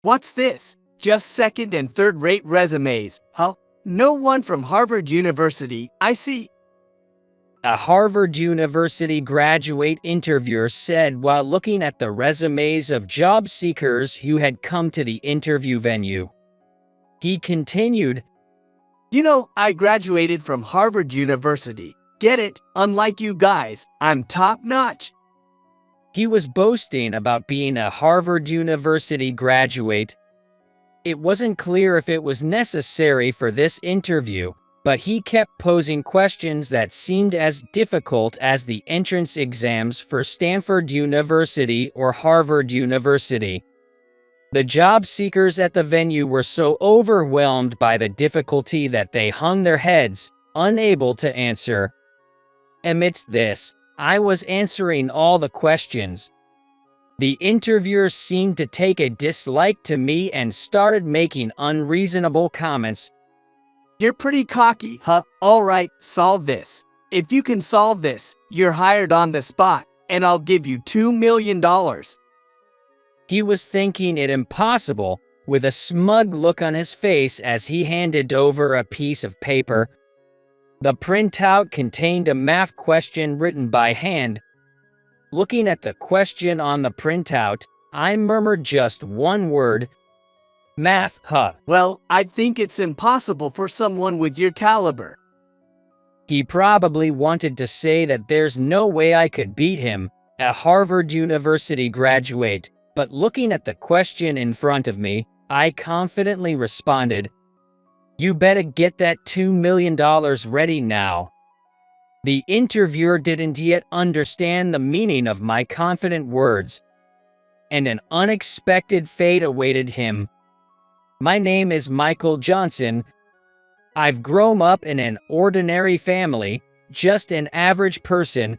What's this? Just second and third-rate resumes, huh? No one from Harvard University, I see. A Harvard University graduate interviewer said while looking at the resumes of job seekers who had come to the interview venue. He continued, You know, I graduated from Harvard University. Get it? Unlike you guys, I'm top-notch. He was boasting about being a Harvard University graduate. It wasn't clear if it was necessary for this interview, but he kept posing questions that seemed as difficult as the entrance exams for Stanford University or Harvard University. The job seekers at the venue were so overwhelmed by the difficulty that they hung their heads, unable to answer. Amidst this, I was answering all the questions. The interviewer seemed to take a dislike to me and started making unreasonable comments. You're pretty cocky, huh? Alright, solve this. If you can solve this, you're hired on the spot, and I'll give you $2 million. He was thinking it impossible, with a smug look on his face as he handed over a piece of paper. The printout contained a math question written by hand. Looking at the question on the printout, I murmured just one word. Math, huh? Well, I think it's impossible for someone with your caliber. He probably wanted to say that there's no way I could beat him, a Harvard University graduate, but looking at the question in front of me, I confidently responded, You better get that $2 million ready now. The interviewer didn't yet understand the meaning of my confident words, and an unexpected fate awaited him. My name is Michael Johnson. I've grown up in an ordinary family, just an average person.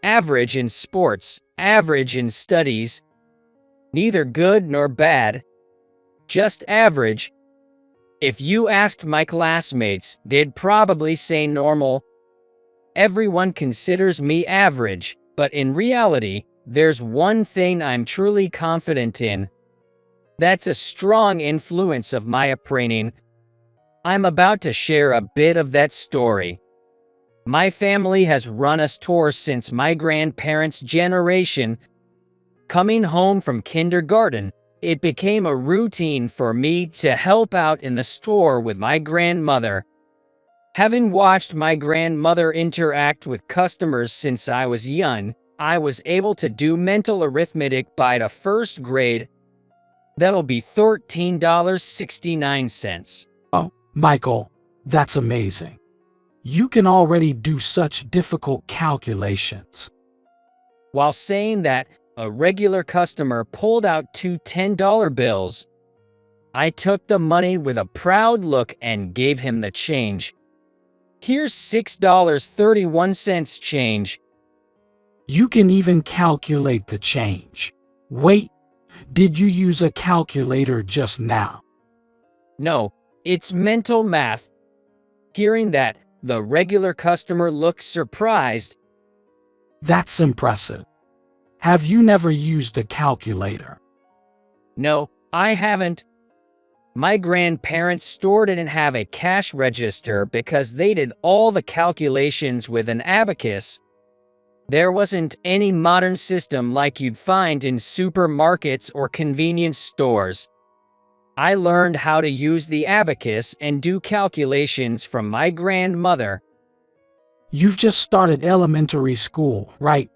Average in sports, average in studies. Neither good nor bad. Just average. If you asked my classmates, they'd probably say normal. Everyone considers me average, but in reality, there's one thing I'm truly confident in. That's a strong influence of my upbringing. I'm about to share a bit of that story. My family has run a store since my grandparents' generation. Coming home from kindergarten, it became a routine for me to help out in the store with my grandmother. Having watched my grandmother interact with customers since I was young, I was able to do mental arithmetic by the first grade. That'll be $13.69. Oh, Michael, that's amazing. You can already do such difficult calculations. While saying that, a regular customer pulled out two $10 bills. I took the money with a proud look and gave him the change. Here's $6.31 change. You can even calculate the change. Wait, did you use a calculator just now? No, it's mental math. Hearing that, the regular customer looked surprised. That's impressive. Have you never used a calculator? No, I haven't. My grandparents' store didn't have a cash register because they did all the calculations with an abacus. There wasn't any modern system like you'd find in supermarkets or convenience stores. I learned how to use the abacus and do calculations from my grandmother. You've just started elementary school, right?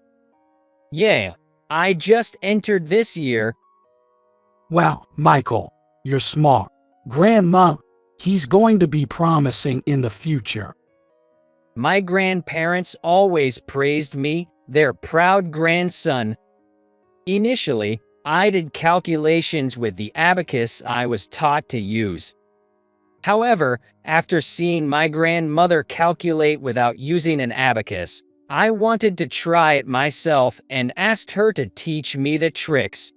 Yeah, I just entered this year. Well, Michael, you're smart. Grandma, he's going to be promising in the future. My grandparents always praised me, their proud grandson. Initially, I did calculations with the abacus I was taught to use. However, after seeing my grandmother calculate without using an abacus, I wanted to try it myself and asked her to teach me the tricks.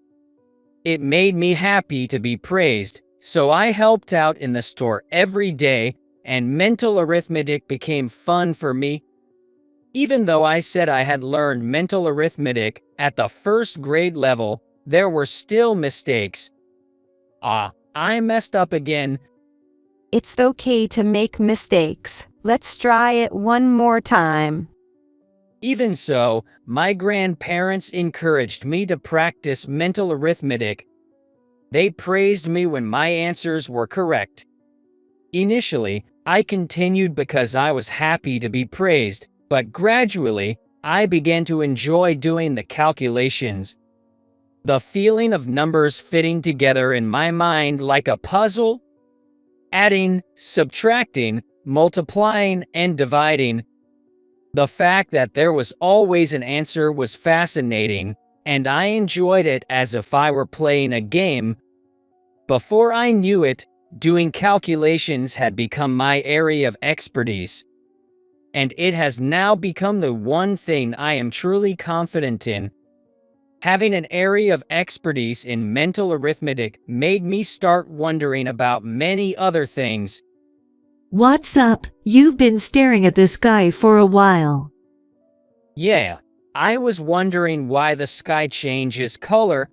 It made me happy to be praised, so I helped out in the store every day, and mental arithmetic became fun for me. Even though I said I had learned mental arithmetic at the first grade level, there were still mistakes. I messed up again. It's okay to make mistakes. Let's try it one more time. Even so, my grandparents encouraged me to practice mental arithmetic. They praised me when my answers were correct. Initially, I continued because I was happy to be praised, but gradually, I began to enjoy doing the calculations. The feeling of numbers fitting together in my mind like a puzzle, adding, subtracting, multiplying, and dividing. The fact that there was always an answer was fascinating, and I enjoyed it as if I were playing a game. Before I knew it, doing calculations had become my area of expertise, and it has now become the one thing I am truly confident in. Having an area of expertise in mental arithmetic made me start wondering about many other things. What's up? You've been staring at the sky for a while. Yeah, I was wondering why the sky changes color.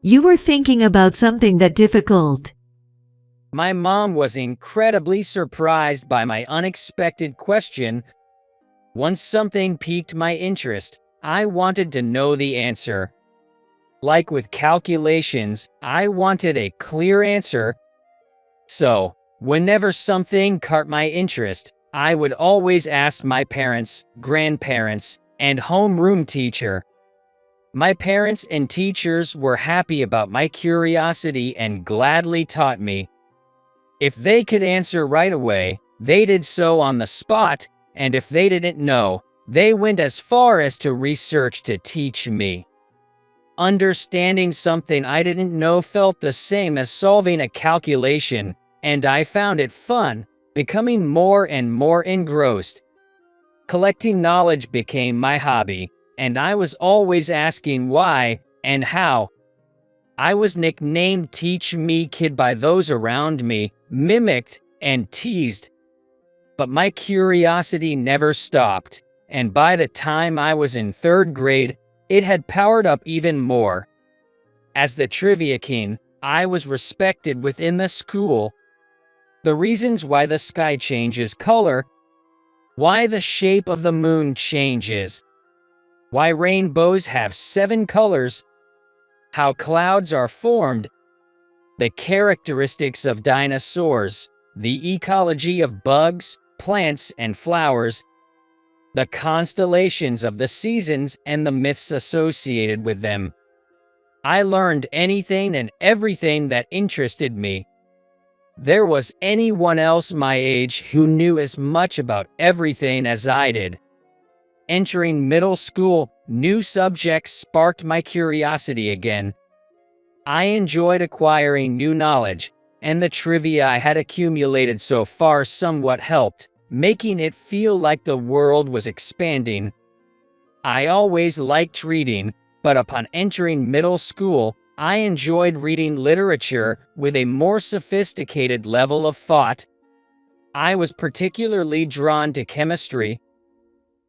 You were thinking about something that difficult. My mom was incredibly surprised by my unexpected question. Once something piqued my interest, I wanted to know the answer. Like with calculations, I wanted a clear answer. So, whenever something caught my interest, I would always ask my parents, grandparents, and homeroom teacher. My parents and teachers were happy about my curiosity and gladly taught me. If they could answer right away, they did so on the spot, and if they didn't know, they went as far as to research to teach me. Understanding something I didn't know felt the same as solving a calculation, and I found it fun, becoming more and more engrossed. Collecting knowledge became my hobby, and I was always asking why and how. I was nicknamed Teach Me Kid by those around me, mimicked and teased. But my curiosity never stopped, and by the time I was in 3rd grade, it had powered up even more. As the trivia king, I was respected within the school. The reasons why the sky changes color, why the shape of the moon changes, why rainbows have 7 colors, how clouds are formed, the characteristics of dinosaurs, the ecology of bugs, plants, and flowers, the constellations of the seasons and the myths associated with them. I learned anything and everything that interested me. There was anyone else my age who knew as much about everything as I did. Entering middle school, new subjects sparked my curiosity again. I enjoyed acquiring new knowledge, and the trivia I had accumulated so far somewhat helped, making it feel like the world was expanding. I always liked reading, but upon entering middle school, I enjoyed reading literature with a more sophisticated level of thought. I was particularly drawn to chemistry.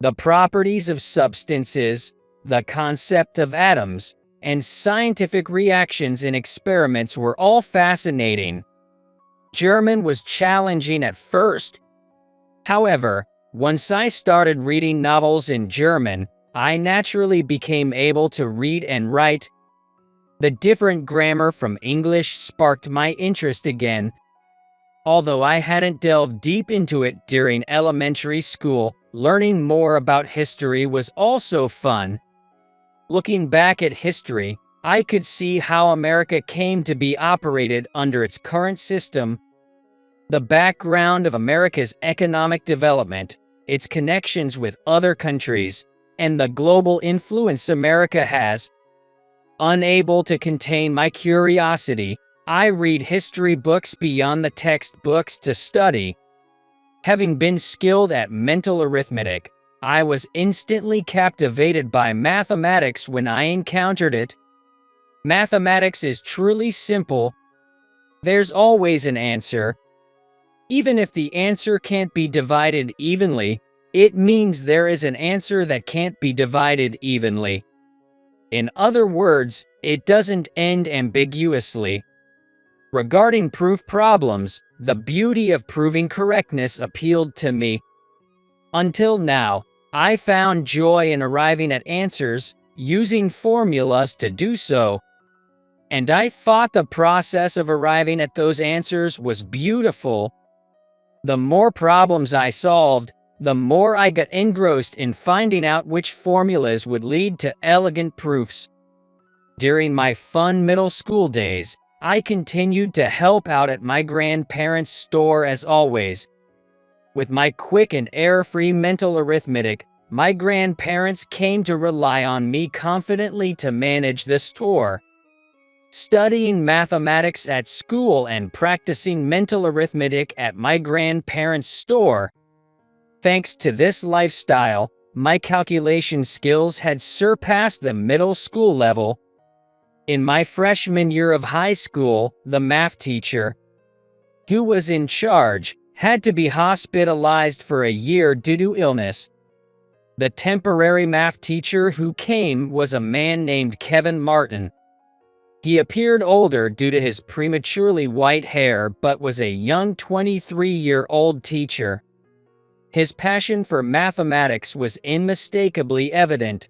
The properties of substances, the concept of atoms, and scientific reactions in experiments were all fascinating. German was challenging at first. However, once I started reading novels in German, I naturally became able to read and write. The different grammar from English sparked my interest again. Although I hadn't delved deep into it during elementary school, learning more about history was also fun. Looking back at history, I could see how America came to be operated under its current system. The background of America's economic development, its connections with other countries, and the global influence America has. Unable to contain my curiosity, I read history books beyond the textbooks to study. Having been skilled at mental arithmetic, I was instantly captivated by mathematics when I encountered it. Mathematics is truly simple. There's always an answer. Even if the answer can't be divided evenly, it means there is an answer that can't be divided evenly. In other words, it doesn't end ambiguously. Regarding proof problems, the beauty of proving correctness appealed to me. Until now, I found joy in arriving at answers, using formulas to do so, and I thought the process of arriving at those answers was beautiful. The more problems I solved, the more I got engrossed in finding out which formulas would lead to elegant proofs. During my fun middle school days, I continued to help out at my grandparents' store as always. With my quick and error-free mental arithmetic, my grandparents came to rely on me confidently to manage the store. Studying mathematics at school and practicing mental arithmetic at my grandparents' store. Thanks to this lifestyle, my calculation skills had surpassed the middle school level. In my freshman year of high school, the math teacher, who was in charge, had to be hospitalized for a year due to illness. The temporary math teacher who came was a man named Kevin Martin. He appeared older due to his prematurely white hair, but was a young 23-year-old teacher. His passion for mathematics was unmistakably evident.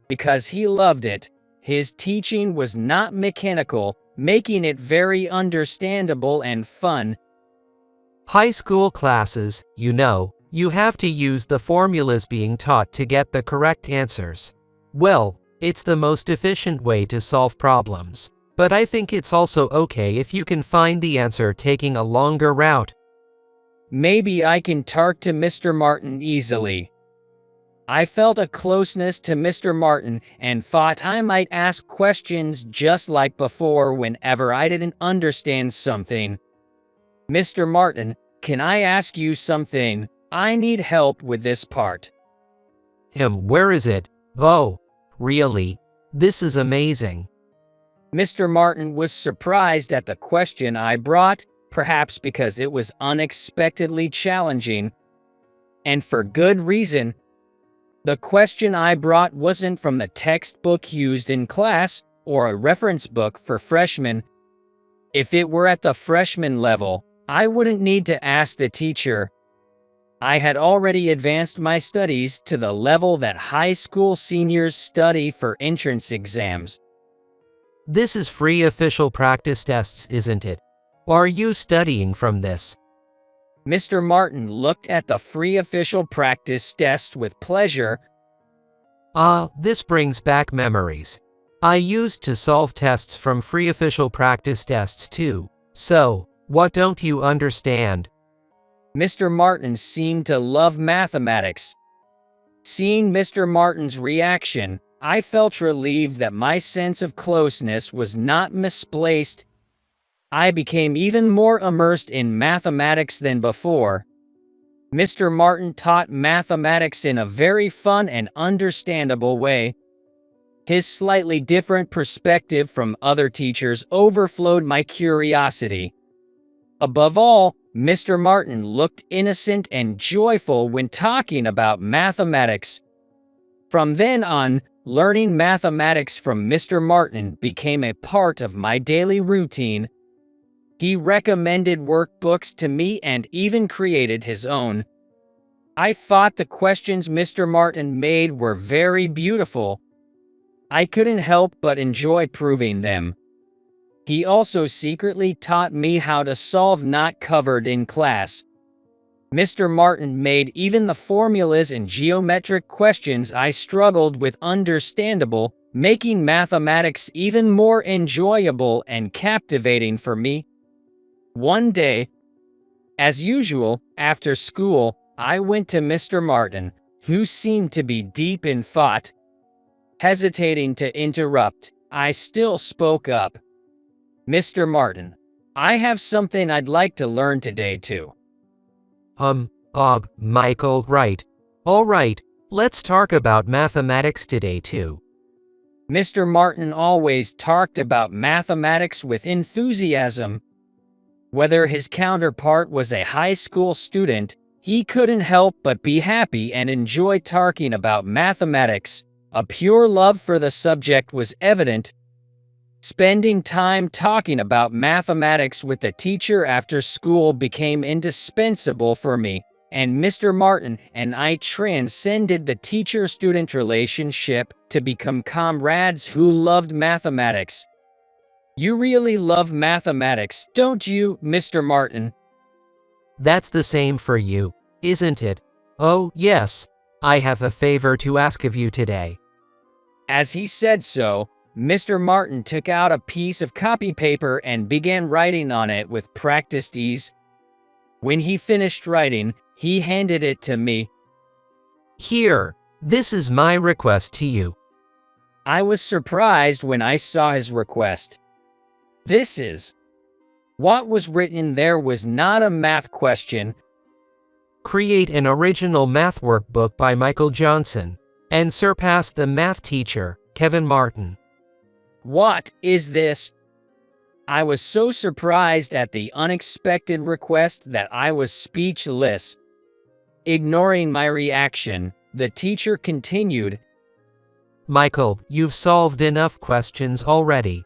Because he loved it, his teaching was not mechanical, making it very understandable and fun. High school classes, you have to use the formulas being taught to get the correct answers. Well, it's the most efficient way to solve problems. But I think it's also okay if you can find the answer taking a longer route. Maybe I can talk to Mr. Martin easily. I felt a closeness to Mr. Martin and thought I might ask questions just like before whenever I didn't understand something. Mr. Martin, can I ask you something? I need help with this part. Where is it? Oh, really? This is amazing. Mr. Martin was surprised at the question I brought, perhaps because it was unexpectedly challenging. And for good reason. The question I brought wasn't from the textbook used in class or a reference book for freshmen. If it were at the freshman level, I wouldn't need to ask the teacher. I had already advanced my studies to the level that high school seniors study for entrance exams. This is free official practice tests, isn't it? Are you studying from this? Mr. Martin looked at the free official practice test with pleasure. This brings back memories. I used to solve tests from free official practice tests too. So, what don't you understand? Mr. Martin seemed to love mathematics. Seeing Mr. Martin's reaction, I felt relieved that my sense of closeness was not misplaced. I became even more immersed in mathematics than before. Mr. Martin taught mathematics in a very fun and understandable way. His slightly different perspective from other teachers overflowed my curiosity. Above all, Mr. Martin looked innocent and joyful when talking about mathematics. From then on, learning mathematics from Mr. Martin became a part of my daily routine. He recommended workbooks to me and even created his own. I thought the questions Mr. Martin made were very beautiful. I couldn't help but enjoy proving them. He also secretly taught me how to solve not covered in class. Mr. Martin made even the formulas and geometric questions I struggled with understandable, making mathematics even more enjoyable and captivating for me. One day, as usual, after school, I went to Mr. Martin, who seemed to be deep in thought. Hesitating to interrupt, I still spoke up. Mr. Martin, I have something I'd like to learn today too. Michael, right. All right, let's talk about mathematics today too. Mr. Martin always talked about mathematics with enthusiasm. Whether his counterpart was a high school student, he couldn't help but be happy and enjoy talking about mathematics. A pure love for the subject was evident. Spending time talking about mathematics with the teacher after school became indispensable for me, and Mr. Martin and I transcended the teacher-student relationship to become comrades who loved mathematics. You really love mathematics, don't you, Mr. Martin? That's the same for you, isn't it? Oh, yes. I have a favor to ask of you today. As he said so, Mr. Martin took out a piece of copy paper and began writing on it with practiced ease. When he finished writing, he handed it to me. Here, this is my request to you. I was surprised when I saw his request. What was written there was not a math question. Create an original math workbook by Michael Johnson and surpass the math teacher, Kevin Martin. What is this? I was so surprised at the unexpected request that I was speechless. Ignoring my reaction, the teacher continued. Michael, you've solved enough questions already.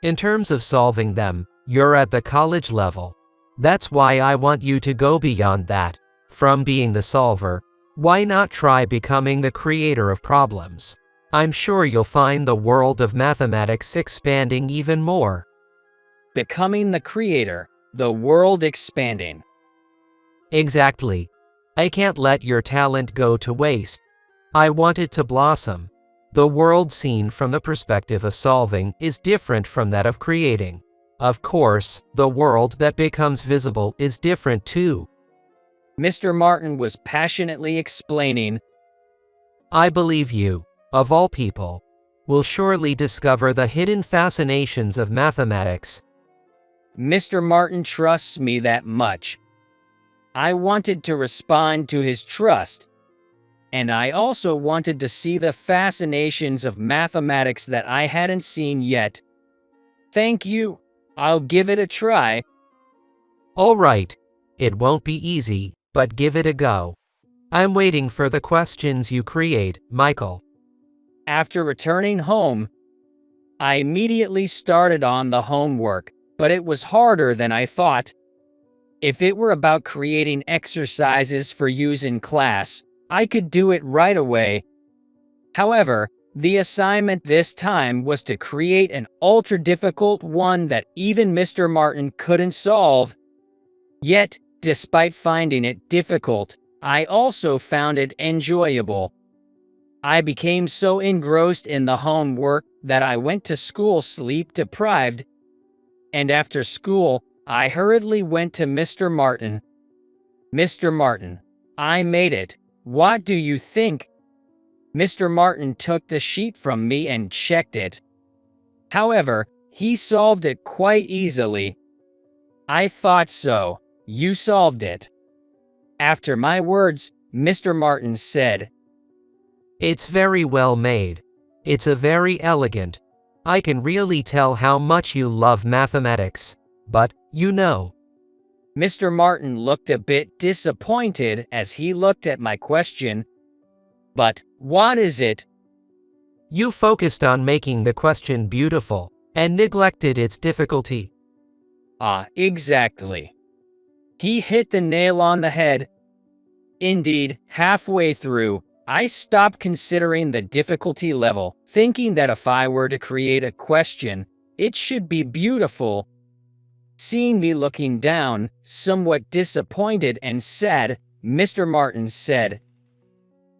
In terms of solving them, you're at the college level. That's why I want you to go beyond that. From being the solver, why not try becoming the creator of problems? I'm sure you'll find the world of mathematics expanding even more. Becoming the creator, the world expanding. Exactly. I can't let your talent go to waste. I want it to blossom. The world seen from the perspective of solving is different from that of creating. Of course, the world that becomes visible is different too. Mr. Martin was passionately explaining. I believe you, of all people, will surely discover the hidden fascinations of mathematics. Mr. Martin trusts me that much. I wanted to respond to his trust, and I also wanted to see the fascinations of mathematics that I hadn't seen yet. Thank you. I'll give it a try. All right. It won't be easy, but give it a go. I'm waiting for the questions you create, Michael. After returning home, I immediately started on the homework, but it was harder than I thought. If it were about creating exercises for use in class, I could do it right away. However, the assignment this time was to create an ultra-difficult one that even Mr. Martin couldn't solve. Yet, despite finding it difficult, I also found it enjoyable. I became so engrossed in the homework that I went to school sleep-deprived. And after school, I hurriedly went to Mr. Martin. Mr. Martin, I made it. What do you think? Mr. Martin took the sheet from me and checked it. However, he solved it quite easily. I thought so. You solved it. After my words, Mr. Martin said, It's very well made. It's a very elegant. I can really tell how much you love mathematics. But, you know. Mr. Martin looked a bit disappointed as he looked at my question. But, what is it? You focused on making the question beautiful, and neglected its difficulty. Exactly. He hit the nail on the head. Indeed, halfway through, I stopped considering the difficulty level, thinking that if I were to create a question, it should be beautiful. Seeing me looking down, somewhat disappointed and sad, Mr. Martin said,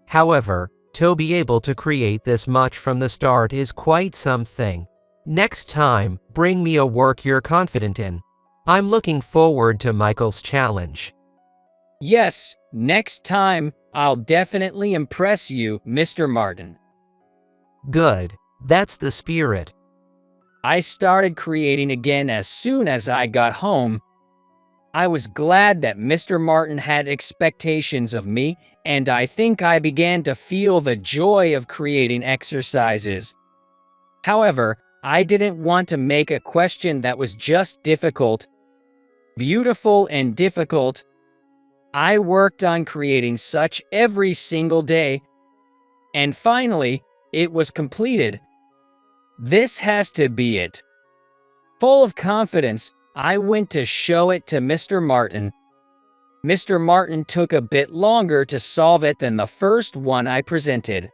However, to be able to create this much from the start is quite something. Next time, bring me a work you're confident in. I'm looking forward to Michael's challenge. Yes, next time, I'll definitely impress you, Mr. Martin. Good. That's the spirit. I started creating again as soon as I got home. I was glad that Mr. Martin had expectations of me, and I think I began to feel the joy of creating exercises. However, I didn't want to make a question that was just difficult. Beautiful and difficult. I worked on creating such every single day. And finally, it was completed. This has to be it. Full of confidence, I went to show it to Mr. Martin. Mr. Martin took a bit longer to solve it than the first one I presented.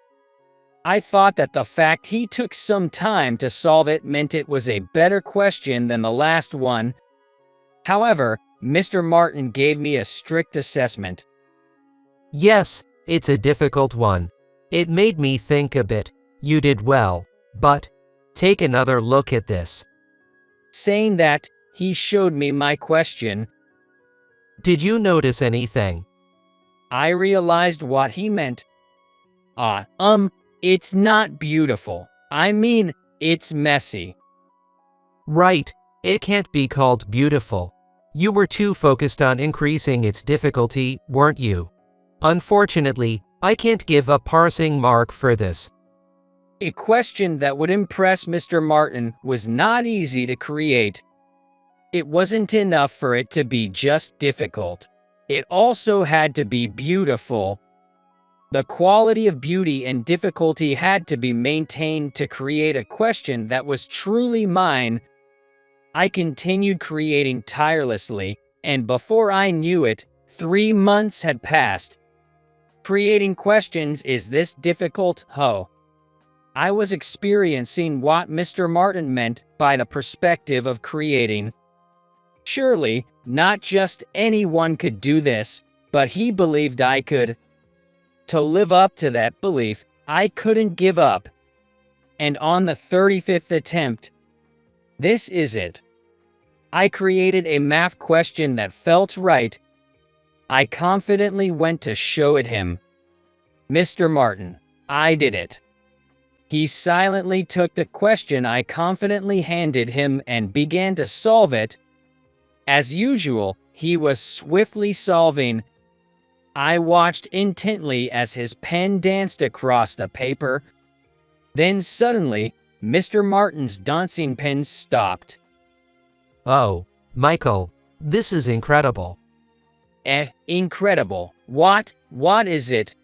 I thought that the fact he took some time to solve it meant it was a better question than the last one. However, Mr. Martin gave me a strict assessment. Yes, it's a difficult one. It made me think a bit. You did well, but take another look at this. Saying that, he showed me my question. Did you notice anything? I realized what he meant. It's not beautiful. I mean, it's messy. Right, it can't be called beautiful. You were too focused on increasing its difficulty, weren't you? Unfortunately, I can't give a passing mark for this. A question that would impress Mr. Martin was not easy to create. It wasn't enough for it to be just difficult. It also had to be beautiful. The quality of beauty and difficulty had to be maintained to create a question that was truly mine. I continued creating tirelessly, and before I knew it, 3 months had passed. Creating questions is this difficult, I was experiencing what Mr. Martin meant by the perspective of creating. Surely, not just anyone could do this, but he believed I could. To live up to that belief, I couldn't give up. And on the 35th attempt, this is it. I created a math question that felt right. I confidently went to show it him. Mr. Martin, I did it. He silently took the question I confidently handed him and began to solve it. As usual, he was swiftly solving. I watched intently as his pen danced across the paper. Then suddenly, Mr. Martin's dancing pen stopped. Oh, Michael, this is incredible. Incredible. What is it?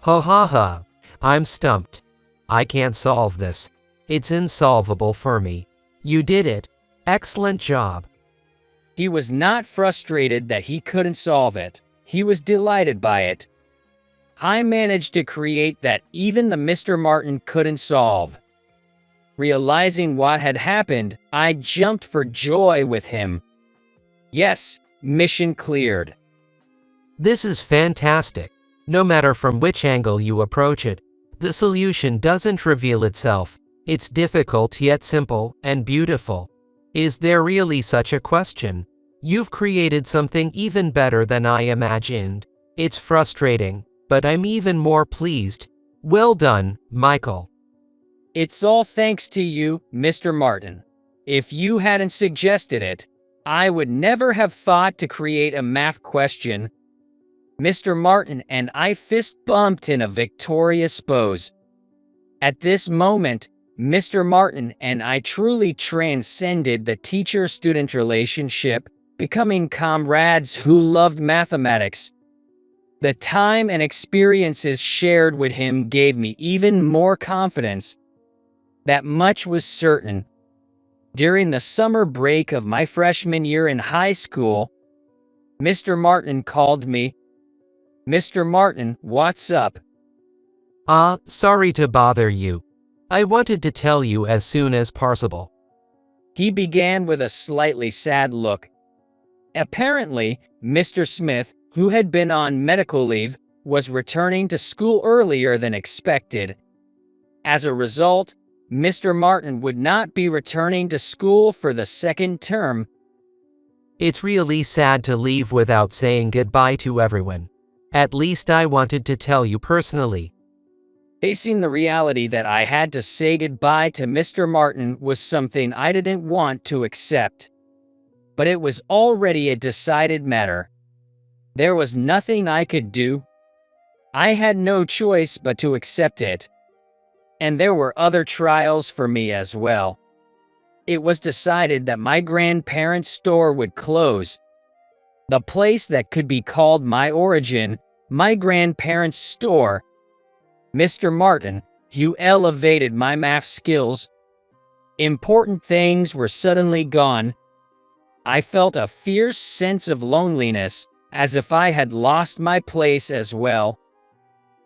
Ha ha ha, I'm stumped. I can't solve this. It's insolvable for me. You did it. Excellent job. He was not frustrated that he couldn't solve it. He was delighted by it. I managed to create that even the Mr. Martin couldn't solve. Realizing what had happened, I jumped for joy with him. Yes, mission cleared. This is fantastic. No matter from which angle you approach it, the solution doesn't reveal itself. It's difficult yet simple and beautiful. Is there really such a question? You've created something even better than I imagined. It's frustrating, but I'm even more pleased. Well done, Michael. It's all thanks to you, Mr. Martin. If you hadn't suggested it, I would never have thought to create a math question. Mr. Martin and I fist bumped in a victorious pose. At this moment, Mr. Martin and I truly transcended the teacher-student relationship, becoming comrades who loved mathematics. The time and experiences shared with him gave me even more confidence. That much was certain. During the summer break of my freshman year in high school, Mr. Martin called me. Mr. Martin, what's up? Sorry to bother you. I wanted to tell you as soon as possible. He began with a slightly sad look. Apparently, Mr. Smith, who had been on medical leave, was returning to school earlier than expected. As a result, Mr. Martin would not be returning to school for the second term. It's really sad to leave without saying goodbye to everyone. At least I wanted to tell you personally. Facing the reality that I had to say goodbye to Mr. Martin was something I didn't want to accept. But it was already a decided matter. There was nothing I could do. I had no choice but to accept it. And there were other trials for me as well. It was decided that my grandparents' store would close. The place that could be called my origin, my grandparents' store. Mr. Martin, you elevated my math skills. Important things were suddenly gone. I felt a fierce sense of loneliness, as if I had lost my place as well.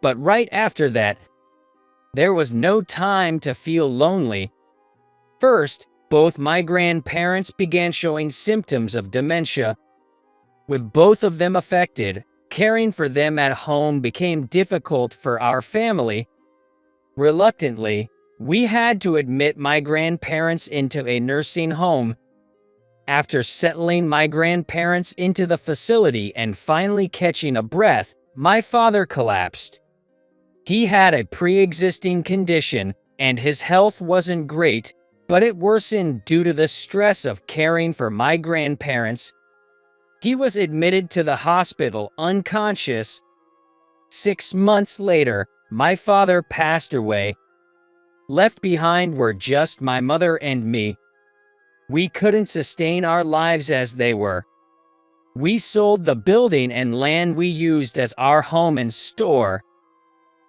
But right after that, there was no time to feel lonely. First, both my grandparents began showing symptoms of dementia. With both of them affected, caring for them at home became difficult for our family. Reluctantly, we had to admit my grandparents into a nursing home. After settling my grandparents into the facility and finally catching a breath, my father collapsed. He had a pre-existing condition, and his health wasn't great, but it worsened due to the stress of caring for my grandparents. He was admitted to the hospital unconscious. 6 months later, my father passed away. Left behind were just my mother and me. We couldn't sustain our lives as they were. We sold the building and land we used as our home and store.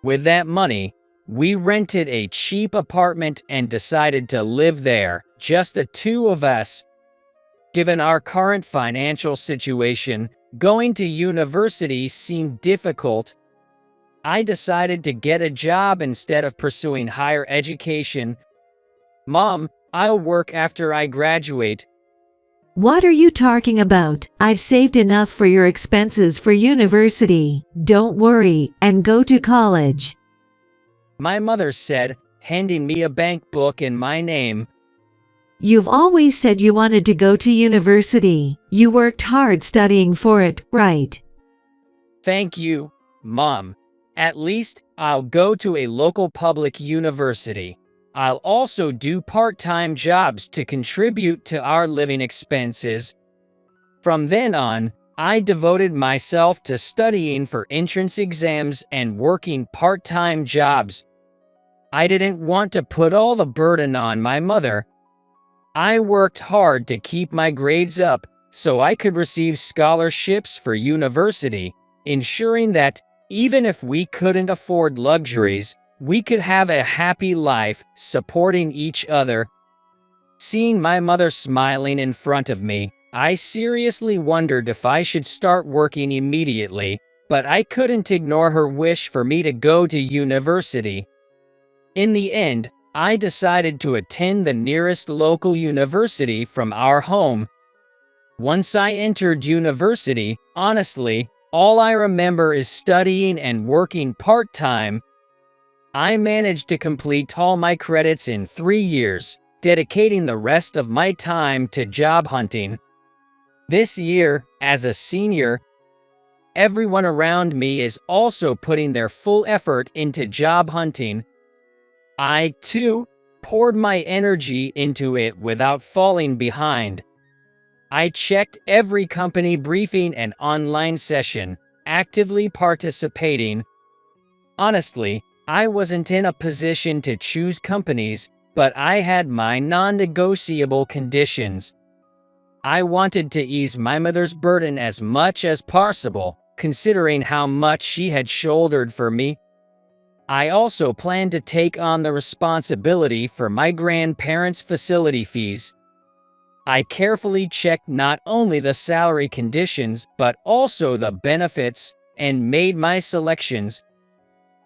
With that money, we rented a cheap apartment and decided to live there, just the two of us. Given our current financial situation, going to university seemed difficult. I decided to get a job instead of pursuing higher education. Mom, I'll work after I graduate. What are you talking about? I've saved enough for your expenses for university. Don't worry, and go to college. My mother said, handing me a bank book in my name. You've always said you wanted to go to university. You worked hard studying for it, right? Thank you, Mom. At least, I'll go to a local public university. I'll also do part-time jobs to contribute to our living expenses. From then on, I devoted myself to studying for entrance exams and working part-time jobs. I didn't want to put all the burden on my mother. I worked hard to keep my grades up so I could receive scholarships for university, ensuring that, even if we couldn't afford luxuries, we could have a happy life supporting each other. Seeing my mother smiling in front of me, I seriously wondered if I should start working immediately, but I couldn't ignore her wish for me to go to university. In the end, I decided to attend the nearest local university from our home. Once I entered university, honestly, all I remember is studying and working part-time. I managed to complete all my credits in 3 years, dedicating the rest of my time to job hunting. This year, as a senior, everyone around me is also putting their full effort into job hunting. I, too, poured my energy into it without falling behind. I checked every company briefing and online session, actively participating. Honestly, I wasn't in a position to choose companies, but I had my non-negotiable conditions. I wanted to ease my mother's burden as much as possible, considering how much she had shouldered for me. I also planned to take on the responsibility for my grandparents' facility fees. I carefully checked not only the salary conditions, but also the benefits, and made my selections.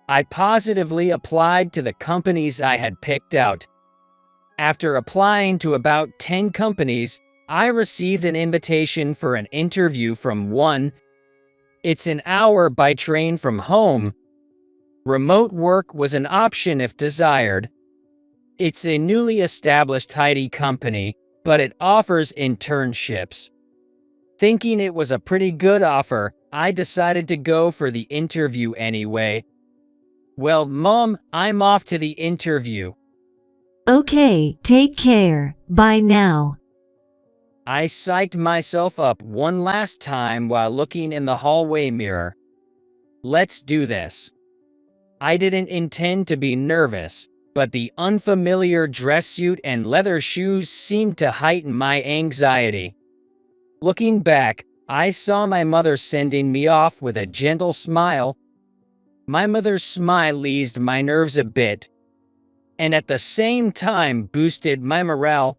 I positively applied to the companies I had picked out. After applying to about 10 companies, I received an invitation for an interview from one. It's an hour by train from home. Remote work was an option if desired. It's a newly established IT company, but it offers internships. Thinking it was a pretty good offer, I decided to go for the interview anyway. Well, Mom, I'm off to the interview. Okay, take care. Bye now. I psyched myself up one last time while looking in the hallway mirror. Let's do this. I didn't intend to be nervous, but the unfamiliar dress suit and leather shoes seemed to heighten my anxiety. Looking back, I saw my mother sending me off with a gentle smile. My mother's smile eased my nerves a bit. and at the same time boosted my morale.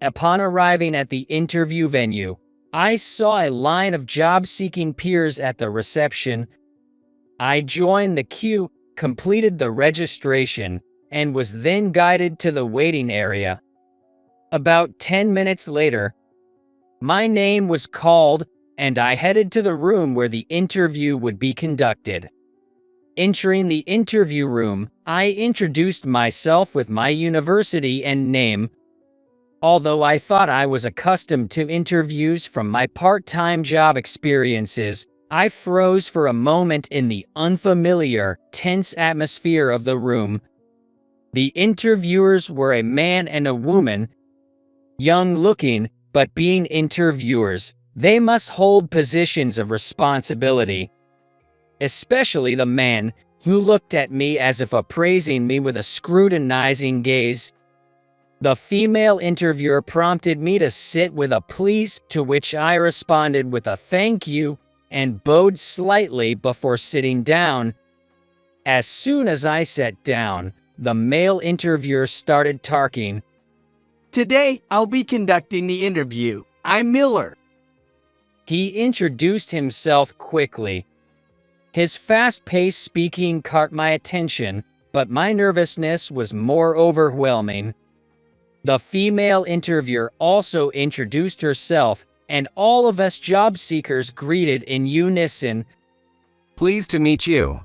Upon arriving at the interview venue, I saw a line of job-seeking peers at the reception. I joined the queue, completed the registration, and was then guided to the waiting area. About 10 minutes later, my name was called, and I headed to the room where the interview would be conducted. Entering the interview room, I introduced myself with my university and name. Although I thought I was accustomed to interviews from my part-time job experiences, I froze for a moment in the unfamiliar, tense atmosphere of the room. The interviewers were a man and a woman, young-looking, but being interviewers, they must hold positions of responsibility. Especially the man, who looked at me as if appraising me with a scrutinizing gaze. The female interviewer prompted me to sit with a please, to which I responded with a thank you and bowed slightly before sitting down. As soon as I sat down, the male interviewer started talking. Today, I'll be conducting the interview. I'm Miller. He introduced himself quickly. His fast-paced speaking caught my attention, but my nervousness was more overwhelming. The female interviewer also introduced herself, and all of us job seekers greeted in unison. Pleased to meet you.